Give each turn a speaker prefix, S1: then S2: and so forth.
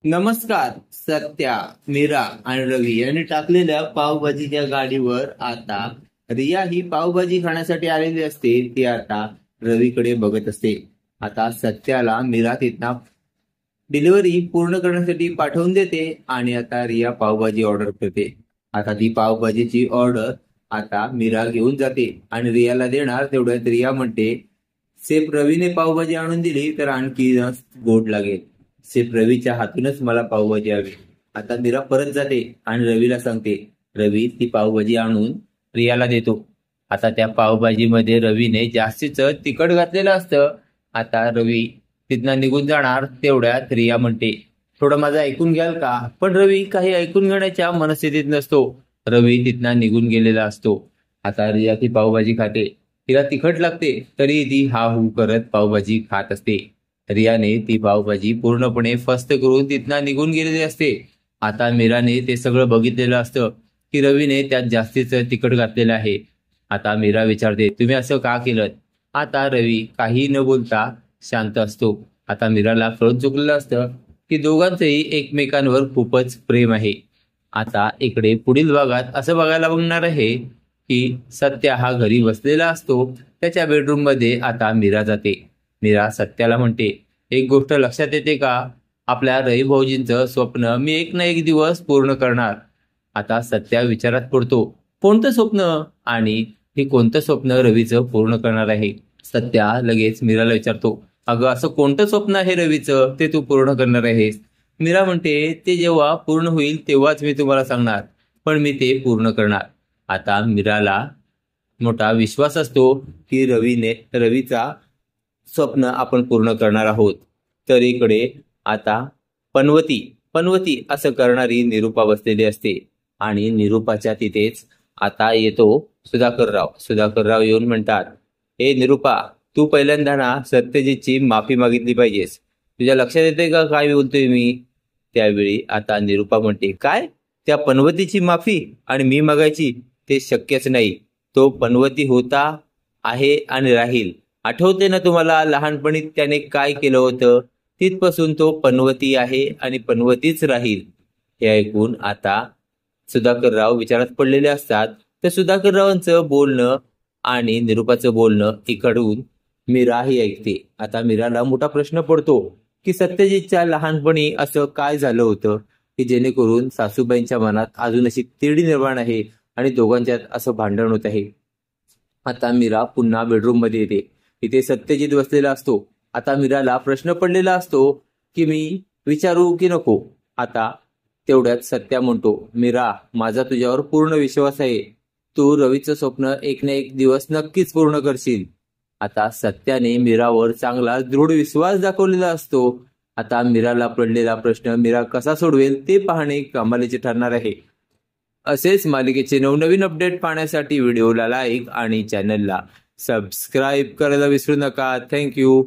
S1: नमस्कार. सत्या, मीरा आणि रवी यांनी टाकलेल्या पावभाजीच्या गाडीवर आता रिया ही पावभाजी खाण्यासाठी आलेली असते. ती आता रवीकडे बघत असते. आता सत्याला मीरा तिथं डिलिव्हरी पूर्ण करण्यासाठी पाठवून देते आणि आता रिया पावभाजी ऑर्डर करते. आता ती पावभाजीची ऑर्डर आता मीरा घेऊन जाते आणि रियाला देणार. तेवढ्यात रिया म्हणते, सेफ रवीने पावभाजी आणून दिली तर आणखी गोड लागेल. सेफ रवीच्या हातूनच मला पावभाजी हवी. आता मीरा परत जाते आणि रवीला सांगते. रवी ती पावभाजी आणून रियाला देतो. आता त्या पावभाजीमध्ये रवीने जास्तीच तिखट घातलेलं असतं. आता रवी तिथनं निघून जाणार. तेवढ्यात रिया म्हणते, थोडं माझं ऐकून घ्याल का? पण रवी काही ऐकून घेण्याच्या मनस्थितीत नसतो. रवी तिथनं निघून गेलेला असतो. आता रिया ती पावभाजी खाते. तिला तिखट लागते तरी ती हा हू करत पावभाजी खात असते. रियाने ती पावभाजी पूर्णपणे फस्त करून तिथनं निघून गेलेली असते. आता मीराने ते सगळं बघितलेलं असतं की रवीने त्यात जास्तीच तिखट घातलेलं आहे. आता मीरा विचारते, तुम्ही असं का केलं? आता रवी काही न बोलता शांत असतो. आता मीराला कळून चुकलेलं असतं की दोघांचंही एकमेकांवर खूपच प्रेम आहे. आता इकडे पुढील भागात असं बघायला बघणार आहे की सत्या हा घरी बसलेला असतो. त्याच्या बेडरूम मध्ये आता मीरा जाते. मीरा सत्याला म्हणते, एक गोष्ट लक्षात येते का? आपल्या रवी भाऊजींचं स्वप्न मी एक ना एक दिवस पूर्ण करणार. आता सत्या विचारात पडतो, कोणतं स्वप्न? आणि हे कोणतं स्वप्न रवीचं पूर्ण करणार आहे? सत्या लगेच मीराला विचारतो, अगं असं कोणतं स्वप्न आहे रवीचं ते तू पूर्ण करणार आहेस? मीरा म्हणते, ते जेव्हा पूर्ण होईल तेव्हाच मी तुम्हाला सांगणार, पण मी ते पूर्ण करणार. आता मीराला मोठा विश्वास असतो की रवीचा स्वप्न आपण पूर्ण करणार आहोत. तर इकडे आता पनवती असं करणारी निरूपा बसलेली असते आणि निरूपाच्या तिथेच आता येतो सुधाकरराव येऊन म्हणतात, ए निरूपा, तू पहिल्यांदा ना सत्यजितची माफी मागितली पाहिजेस. तुझ्या लक्षात येते का काय बोलतोय मी? त्यावेळी आता निरूपा म्हणते, काय? त्या पनवतीची माफी आणि मी मागायची? ते शक्यच नाही. तो पनवती होता, आहे आणि राहील. आठवते ना तुम्हाला लहानपणी त्याने काय केलं होतं? तिथपासून तो पनवती आहे आणि पनवतीच राहील. हे ऐकून आता सुधाकरराव विचारात पडलेले असतात. तर सुधाकररावांचं बोलणं आणि निरूपाचं बोलणं इकडून मीरा ही ऐकते. आता मीराला मोठा प्रश्न पडतो की सत्यजितच्या लहानपणी असं काय झालं होतं की जेणेकरून सासूबाईंच्या मनात अजून अशी तिरडी निर्माण आहे आणि दोघांच्यात असं भांडण होत आहे. आता मीरा पुन्हा बेडरूम मध्ये येते. इथे सत्यजित बसलेला असतो. आता मीराला प्रश्न पडलेला असतो की मी विचारू की नको. आता तेवढ्यात सत्या म्हणतो, मीरा, माझा तुझ्यावर पूर्ण विश्वास आहे. तू रवीचं स्वप्न एक ना एक दिवस नक्कीच पूर्ण करशील. आता सत्याने मीरावर चांगला दृढ विश्वास दाखवलेला असतो. आता मीराला पडलेला प्रश्न मीरा कसा सोडवेल ते पाहणे कमालीचे ठरणार आहे. असेच मालिकेचे नवनवीन अपडेट पाहण्यासाठी व्हिडिओला लाईक आणि चॅनलला सबस्क्राईब करायला विसरू नका. थँक्यू.